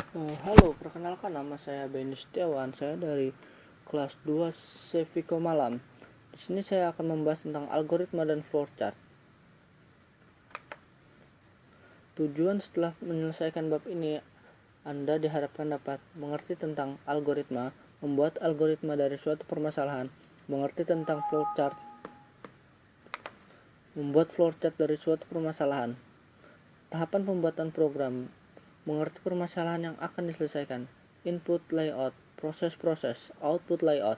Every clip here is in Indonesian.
Halo, perkenalkan nama saya Benny Setiawan. Saya dari kelas 2 Seviko Malam. Di sini saya akan membahas tentang algoritma dan flowchart. Tujuan setelah menyelesaikan bab ini, Anda diharapkan dapat mengerti tentang algoritma, membuat algoritma dari suatu permasalahan, mengerti tentang flowchart, membuat flowchart dari suatu permasalahan, tahapan pembuatan program, mengerti permasalahan yang akan diselesaikan, input layout, proses-proses, output layout,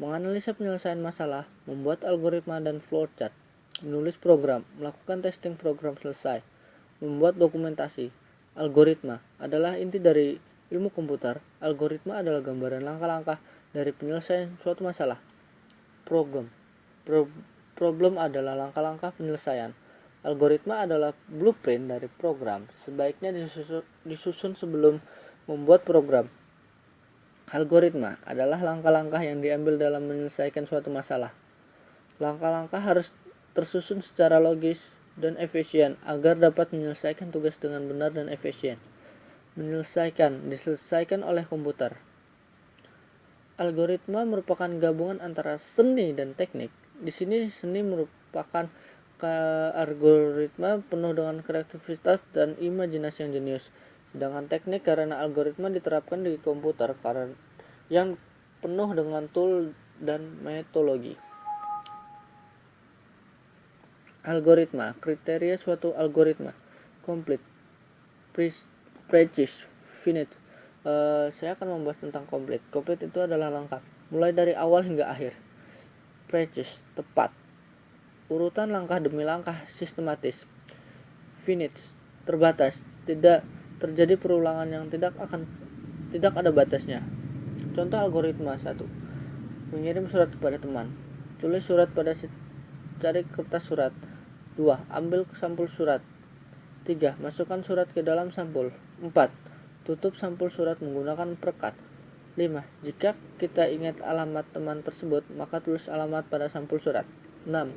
menganalisa penyelesaian masalah, membuat algoritma dan flowchart, menulis program, melakukan testing program selesai, membuat dokumentasi. Algoritma adalah inti dari ilmu komputer. Algoritma adalah gambaran langkah-langkah dari penyelesaian suatu masalah. Problem adalah langkah-langkah penyelesaian. Algoritma adalah blueprint dari program. Sebaiknya disusun sebelum membuat program. Algoritma adalah langkah-langkah yang diambil dalam menyelesaikan suatu masalah. Langkah-langkah harus tersusun secara logis dan efisien agar dapat menyelesaikan tugas dengan benar dan efisien. Diselesaikan oleh komputer. Algoritma merupakan gabungan antara seni dan teknik. Di sini seni merupakan algoritma penuh dengan kreativitas dan imajinasi yang jenius. Sedangkan teknik karena algoritma diterapkan di komputer karena yang penuh dengan tool dan metodologi. Algoritma, kriteria suatu algoritma: complete, precise, finite. Saya akan membahas tentang complete. Complete itu adalah lengkap, mulai dari awal hingga akhir. Precise, tepat, urutan langkah demi langkah, sistematis. Finite, terbatas, tidak terjadi perulangan yang tidak ada batasnya. Contoh algoritma 1. Mengirim surat kepada teman. Tulis surat pada cari kertas surat. 2. Ambil sampul surat. 3. Masukkan surat ke dalam sampul. 4. Tutup sampul surat menggunakan perekat. 5. Jika kita ingat alamat teman tersebut, maka tulis alamat pada sampul surat. 6.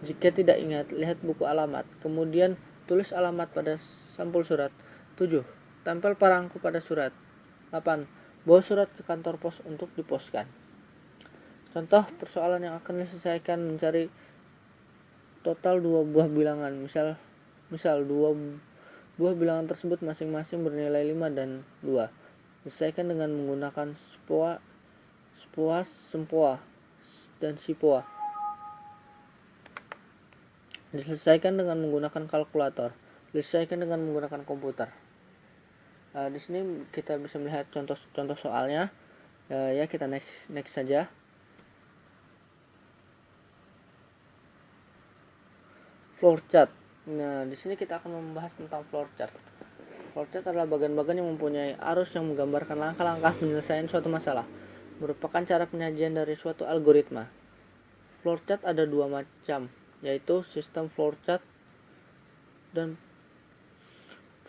Jika tidak ingat, lihat buku alamat, kemudian tulis alamat pada sampul surat. 7. Tempel perangko pada surat. 8. Bawa surat ke kantor pos untuk diposkan. Contoh persoalan yang akan diselesaikan: mencari total 2 buah bilangan. Misal 2 buah bilangan tersebut masing-masing bernilai 5 dan 2. Selesaikan dengan menggunakan sempoa, dan sipoa. Diselesaikan dengan menggunakan kalkulator. Diselesaikan dengan menggunakan komputer. Di sini kita bisa melihat contoh soalnya. Ya, kita next saja. Flowchart. Nah, di sini kita akan membahas tentang flowchart. Flowchart adalah bagian-bagian yang mempunyai arus yang menggambarkan langkah-langkah penyelesaian suatu masalah. Merupakan cara penyajian dari suatu algoritma. Flowchart ada 2 macam, yaitu sistem flowchart. Dan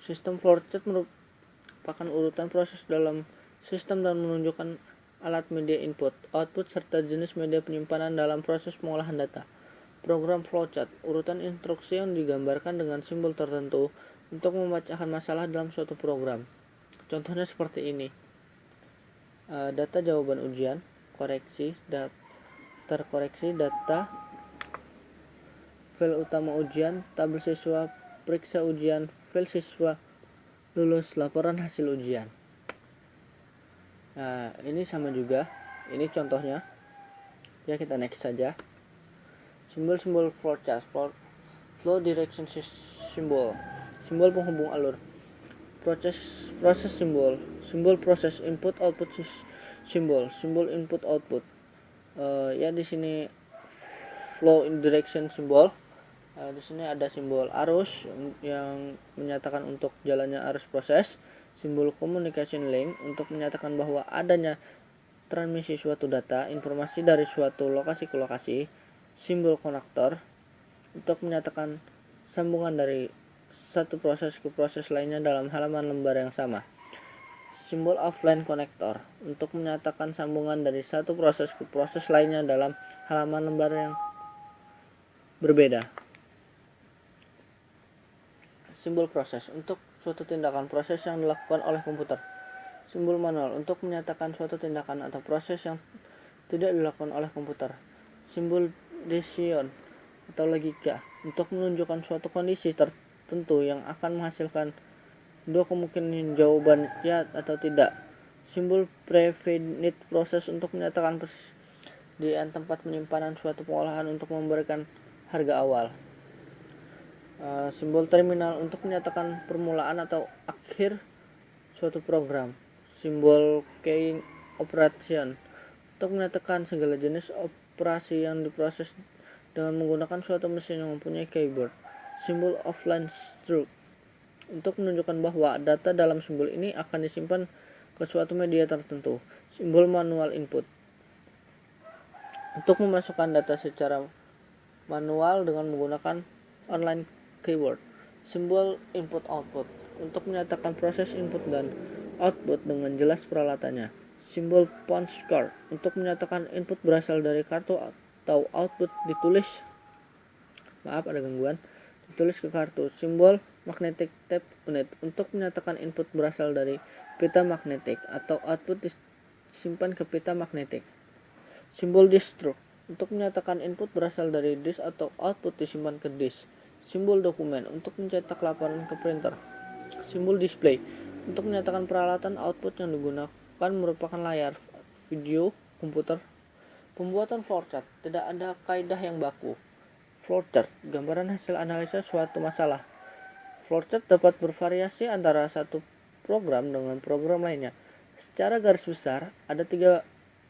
sistem flowchart merupakan urutan proses dalam sistem dan menunjukkan alat media input, output, serta jenis media penyimpanan dalam proses pengolahan data. Program flowchart, urutan instruksi yang digambarkan dengan simbol tertentu untuk memecahkan masalah dalam suatu program. Contohnya seperti ini. Data jawaban ujian, terkoreksi data, file utama ujian, tabel siswa, periksa ujian, file siswa lulus, laporan hasil ujian. Nah, ini sama juga. Ini contohnya. Ya, kita next saja. Simbol-simbol flowchart. Flow direction symbol. Simbol penghubung alur. Proses simbol. Simbol proses. Input output simbol. Simbol input output. Ya, di sini flow direction simbol. Di sini ada simbol arus yang menyatakan untuk jalannya arus proses. Simbol communication link untuk menyatakan bahwa adanya transmisi suatu data, informasi dari suatu lokasi ke lokasi. Simbol konektor untuk menyatakan sambungan dari satu proses ke proses lainnya dalam halaman lembar yang sama. Simbol offline konektor untuk menyatakan sambungan dari satu proses ke proses lainnya dalam halaman lembar yang berbeda. Simbol proses untuk suatu tindakan proses yang dilakukan oleh komputer. Simbol manual untuk menyatakan suatu tindakan atau proses yang tidak dilakukan oleh komputer. Simbol decision atau logika untuk menunjukkan suatu kondisi tertentu yang akan menghasilkan dua kemungkinan jawaban ya atau tidak. Simbol prefinite proses untuk menyatakan persediaan tempat penyimpanan suatu pengolahan untuk memberikan harga awal. Simbol terminal untuk menyatakan permulaan atau akhir suatu program. Simbol keying operation untuk menyatakan segala jenis operasi yang diproses dengan menggunakan suatu mesin yang mempunyai keyboard. Simbol offline struct untuk menunjukkan bahwa data dalam simbol ini akan disimpan ke suatu media tertentu. Simbol manual input untuk memasukkan data secara manual dengan menggunakan online keyboard. Simbol input output untuk menyatakan proses input dan output dengan jelas peralatannya. Simbol punch card untuk menyatakan input berasal dari kartu atau output ditulis ke kartu. Simbol magnetic tape unit untuk menyatakan input berasal dari pita magnetik atau output disimpan ke pita magnetik. Simbol disk struct untuk menyatakan input berasal dari disk atau output disimpan ke disk. Simbol dokumen untuk mencetak laporan ke printer. Simbol display untuk menyatakan peralatan output yang digunakan merupakan layar, video, komputer. Pembuatan flowchart tidak ada kaidah yang baku. Flowchart, gambaran hasil analisa suatu masalah. Flowchart dapat bervariasi antara satu program dengan program lainnya. Secara garis besar, ada 3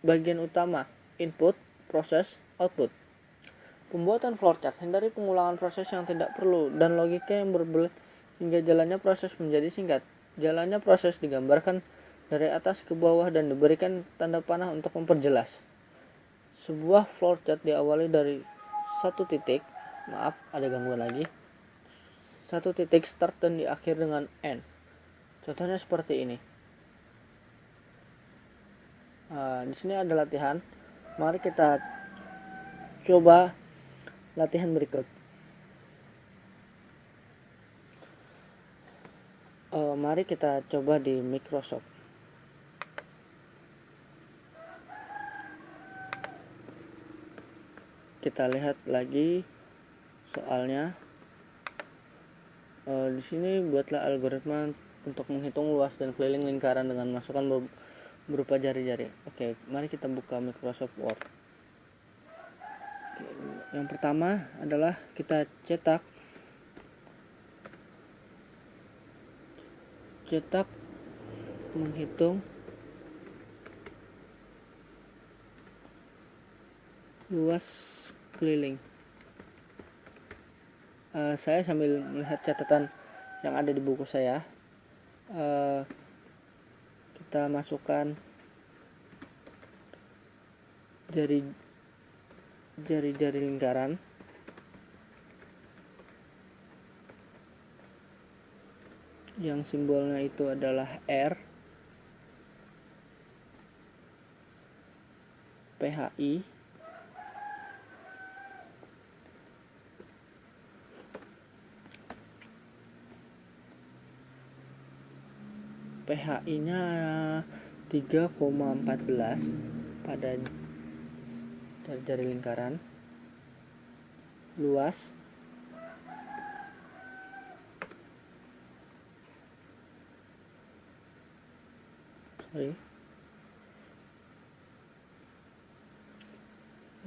bagian utama: input, proses, output. Pembuatan flowchart, hindari pengulangan proses yang tidak perlu dan logika yang berbelit hingga jalannya proses menjadi singkat. Jalannya proses digambarkan dari atas ke bawah dan diberikan tanda panah untuk memperjelas. Sebuah flowchart diawali dari satu titik start dan diakhir dengan end. Contohnya seperti ini. Di sini ada latihan. Mari kita coba latihan berikut. Mari kita coba di Microsoft. Kita lihat lagi soalnya. Di sini buatlah algoritma untuk menghitung luas dan keliling lingkaran dengan masukan berupa jari-jari. Oke, mari kita buka Microsoft Word. Yang pertama adalah kita cetak menghitung luas keliling. Saya sambil melihat catatan yang ada di buku saya. Kita masukkan jari-jari lingkaran. Yang simbolnya itu adalah R, PHI, PHI-nya 3,14 pada jari lingkaran. Luas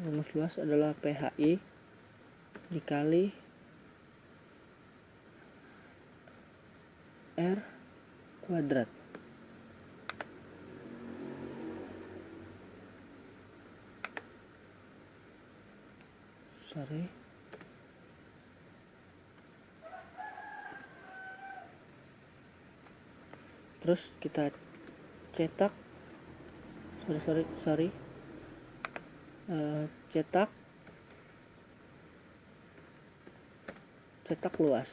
rumus luas adalah PHI dikali R kuadrat. Terus kita cetak cetak luas.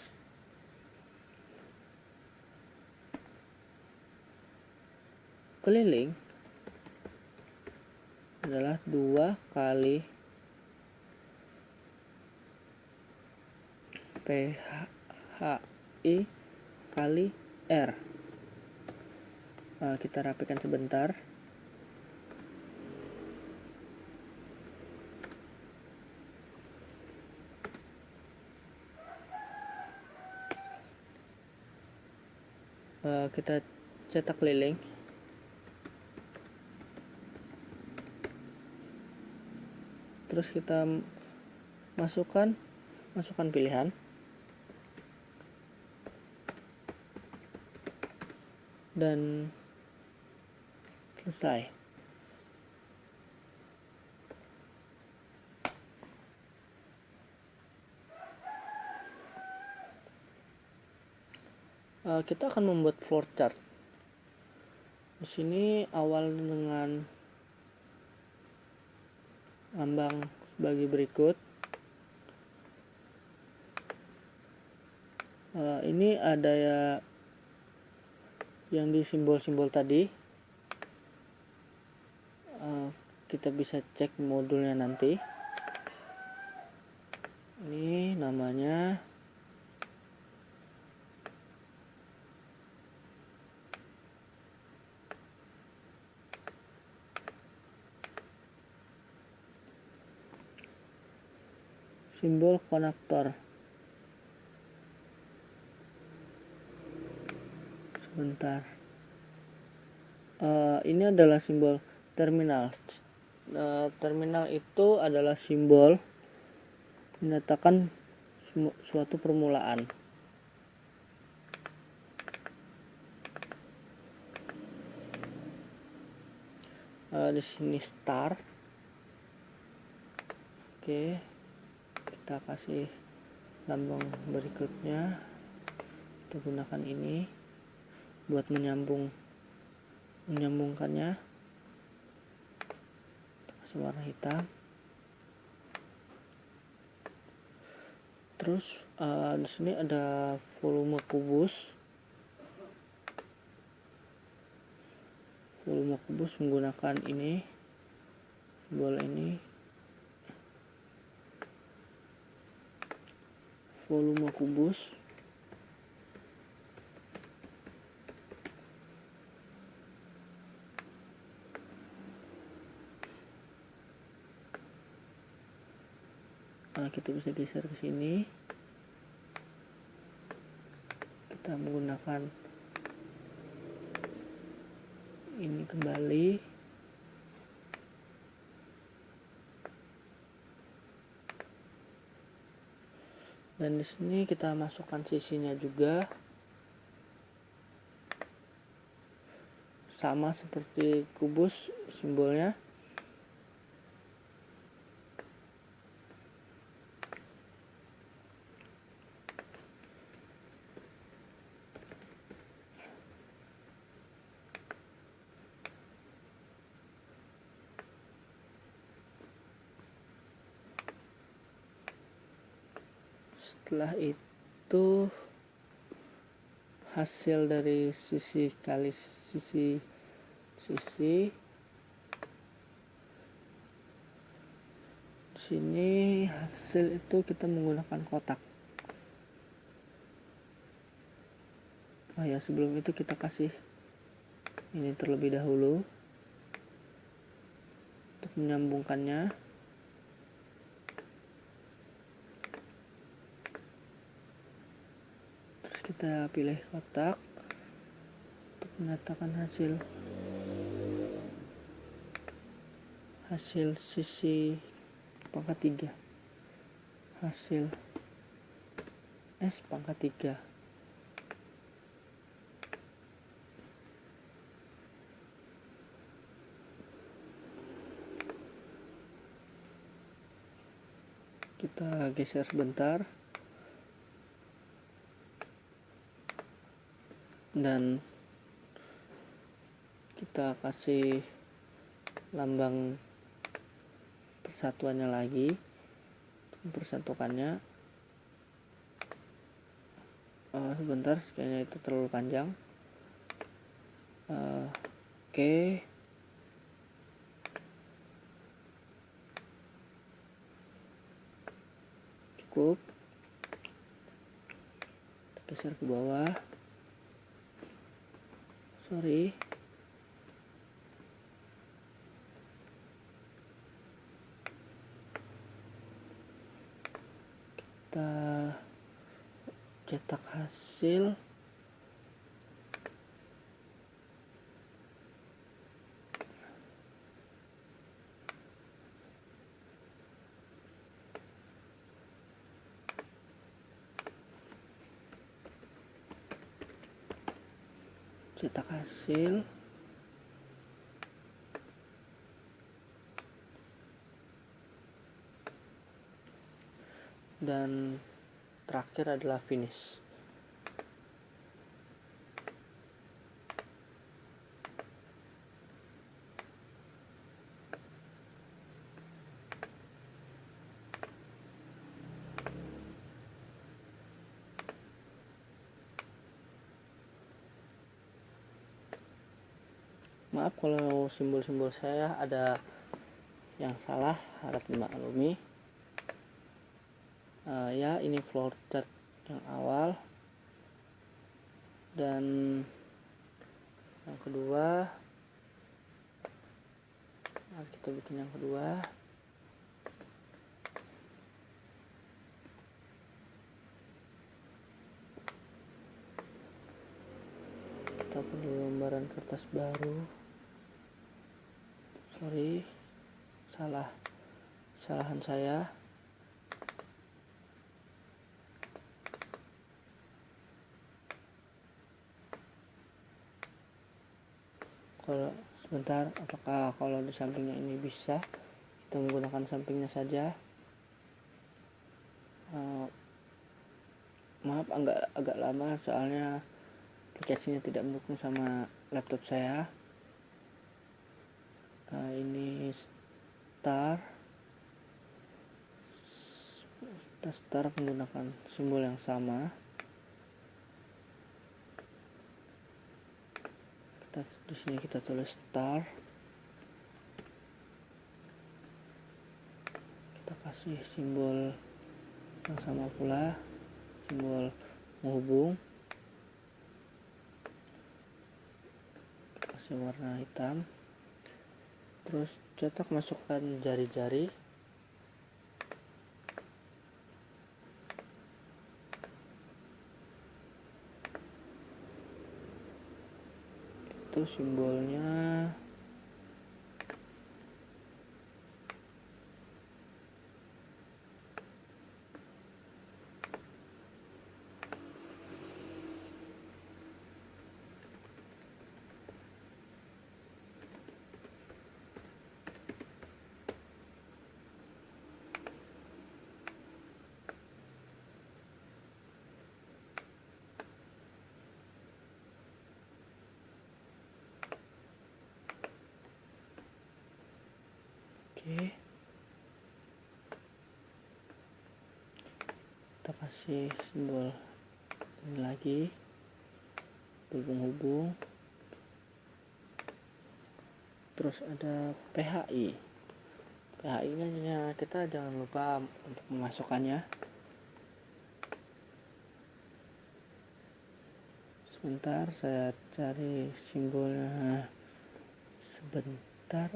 Keliling adalah 2 kali PHI kali R. Kita rapikan sebentar. Kita cetak keliling. Terus kita masukkan pilihan dan selesai. Kita akan membuat flowchart. Di sini awal dengan lambang sebagai berikut. Ini ada ya yang di simbol-simbol tadi. Kita bisa cek modulnya nanti. Ini namanya simbol konektor. Sebentar. Ini adalah simbol terminal. Terminal itu adalah simbol menyatakan suatu permulaan. Di sini start. Oke, kita kasih lambang berikutnya. Kita gunakan ini buat menyambungkannya. Kasih warna hitam. Terus di sini ada volume kubus. Volume kubus menggunakan ini, simbol ini. Volume kubus. Kita bisa geser ke sini. Kita menggunakan ini kembali. Dan di sini kita masukkan sisinya juga. Sama seperti kubus simbolnya. Setelah itu hasil dari sisi kali sisi di sini hasil itu kita menggunakan kotak. Ya sebelum itu kita kasih ini terlebih dahulu untuk menyambungkannya. Terus kita pilih kotak untuk menyatakan hasil sisi pangkat 3, hasil S pangkat 3. Kita geser sebentar dan kita kasih lambang persatuannya lagi, persatukannya. Sebentar, kayaknya itu terlalu panjang. Oke. Cukup. Geser ke bawah. Sorry. kita cetak hasil. Dan terakhir adalah finish. Maaf kalau simbol-simbol saya ada yang salah, harap dimaklumi. Ya, ini floor chart yang awal, dan yang kedua, kita bikin yang kedua. Kita perlu lembaran kertas baru. Sorry, kesalahan saya. Kalau sebentar, apakah kalau di sampingnya ini bisa kita menggunakan sampingnya saja? Maaf agak lama soalnya aplikasinya tidak mendukung sama laptop saya. Ini start menggunakan simbol yang sama. Di sini kita tulis start, kita kasih simbol yang sama pula, simbol menghubung, kasih warna hitam, terus cetak, masukkan jari-jari, itu simbolnya. Oke, kita kasih simbol ini lagi, hubung-hubung, terus ada PHI. PHI nya kita jangan lupa untuk memasukkannya. Sebentar, saya cari simbolnya sebentar.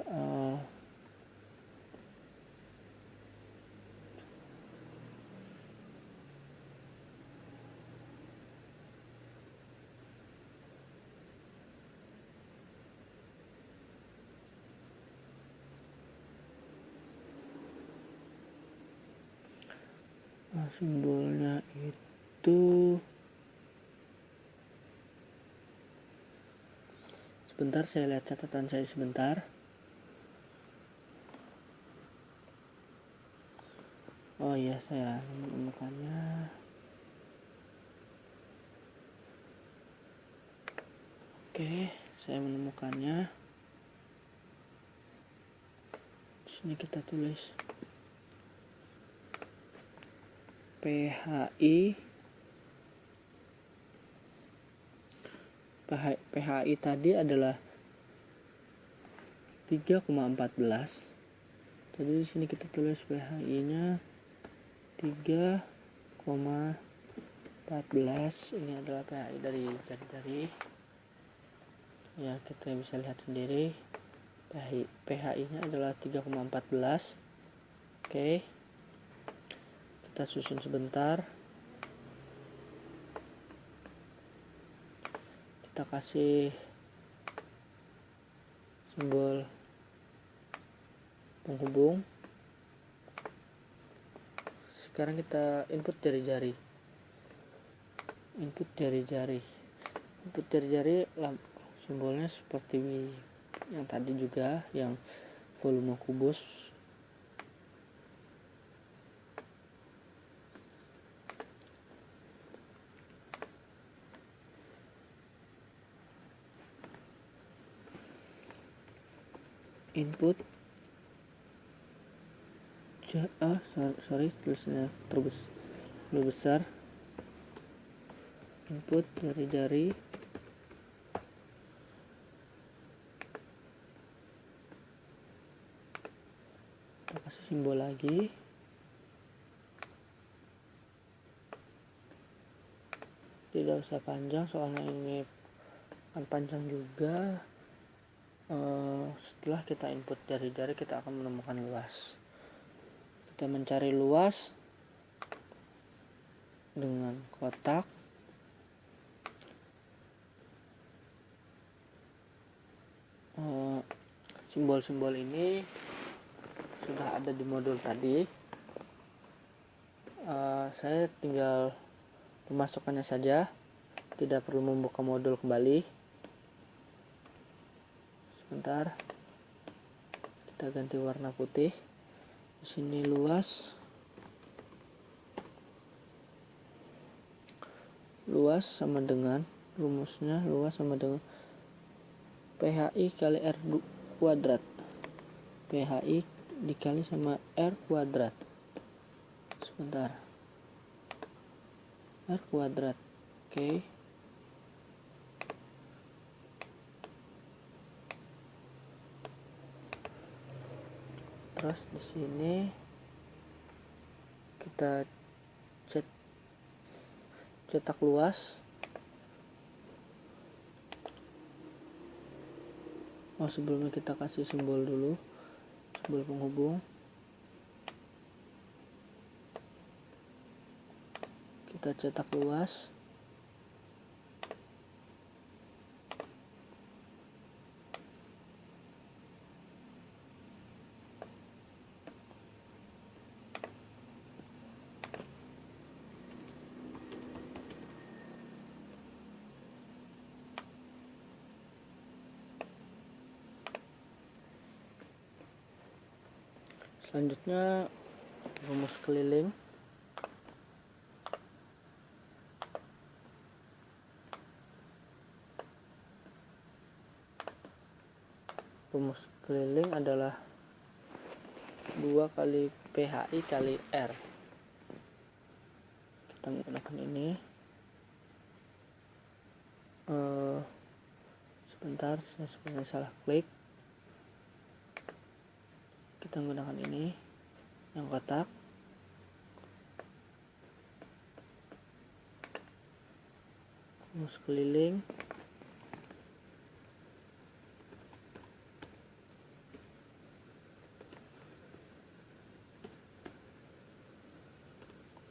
Simbolnya itu, sebentar saya lihat catatan saya sebentar. Oh iya, saya menemukannya. Oke, saya menemukannya. Di sini kita tulis PHI. PHI tadi adalah 3,14. Jadi di sini kita tulis PHI-nya 3,14. Ini adalah PHI dari jari-jari. Ya, kita bisa lihat sendiri. PHI-nya adalah 3,14. Oke. kita susun sebentar. Kita kasih simbol penghubung. Sekarang kita input jari-jari. Input jari-jari simbolnya seperti yang tadi juga, yang volume kubus. Input tulisnya terlalu besar. Input jari-jari. Kita kasih simbol lagi. Tidak usah panjang, soalnya ini akan panjang juga. Setelah kita input jari-jari, kita akan menemukan luas. Kita mencari luas dengan kotak. Simbol-simbol ini sudah ada di modul tadi. Saya tinggal memasukkannya saja, tidak perlu membuka modul kembali. Sebentar, kita ganti warna putih. Di sini luas sama dengan, rumusnya luas sama dengan PHI kali R kuadrat. PHI dikali sama R kuadrat. Sebentar, R kuadrat. Oke. Terus di sini kita cetak luas. Sebelumnya kita kasih simbol dulu, simbol penghubung. Kita cetak luas. Selanjutnya rumus keliling. Rumus keliling adalah 2 kali PHI kali R. Kita menggunakan ini. Sebentar, saya sebenarnya salah klik. Kita menggunakan ini yang kotak. Rumus keliling.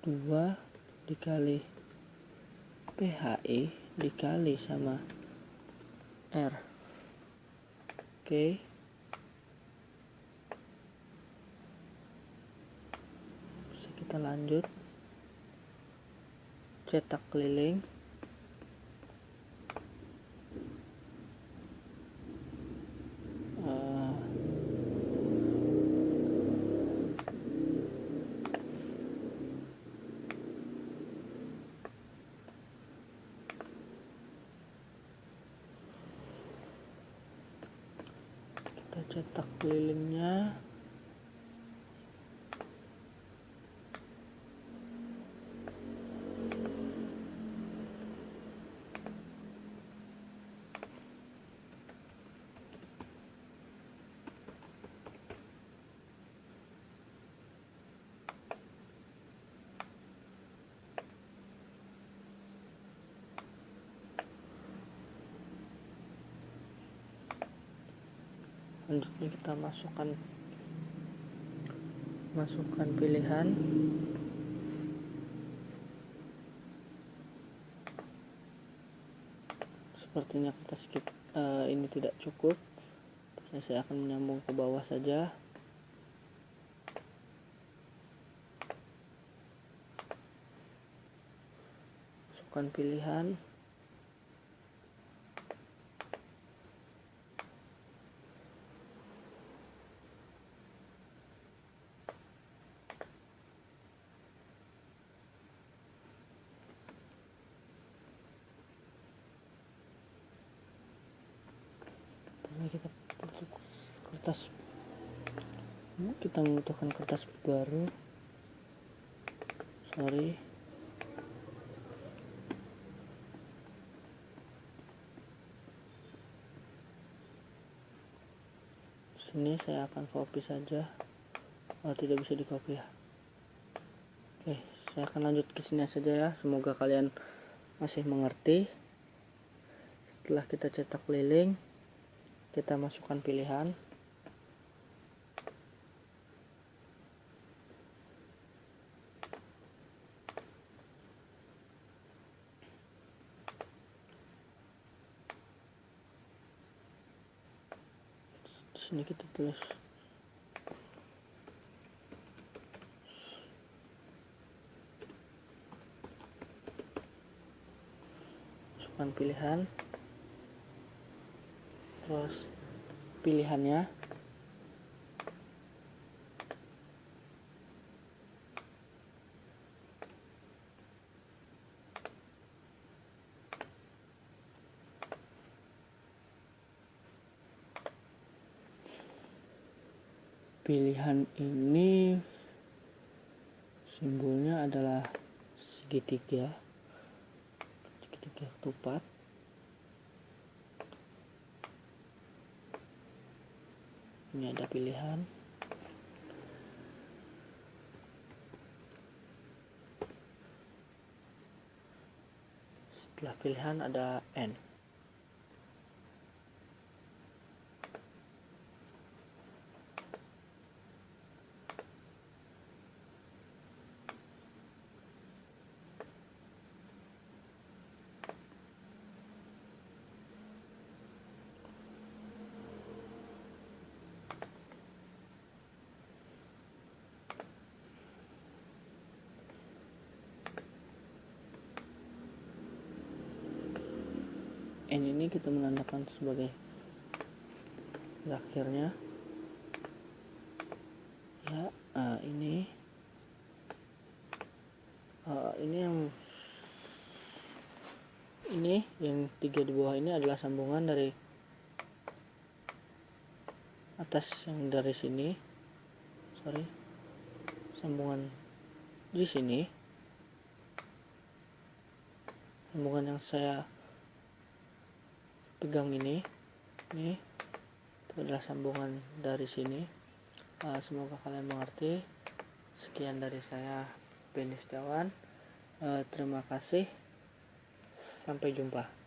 Dua dikali PHI dikali sama R. Oke. Kita lanjut cetak keliling. Kita cetak kelilingnya. Selanjutnya kita masukkan pilihan. sepertinya kertas ini tidak cukup. Saya akan menyambung ke bawah saja. Masukkan pilihan. Kita membutuhkan kertas baru. Sini saya akan copy saja. Tidak bisa di copy ya. Oke, saya akan lanjut ke sini saja ya. Semoga kalian masih mengerti. Setelah kita cetak keliling, kita masukkan pilihan. Di sini kita tulis masukkan pilihan, terus pilihannya. Pilihan ini simbolnya adalah segitiga ketupat. Ini ada pilihan. Setelah pilihan ada N. N ini kita menandakan sebagai akhirnya ya. Ini yang 3 di bawah ini adalah sambungan dari atas, yang dari sini sambungan di sini, sambungan yang saya pegang ini itu adalah sambungan dari sini. Semoga kalian mengerti. Sekian dari saya, Benny Setiawan. Terima kasih, sampai jumpa.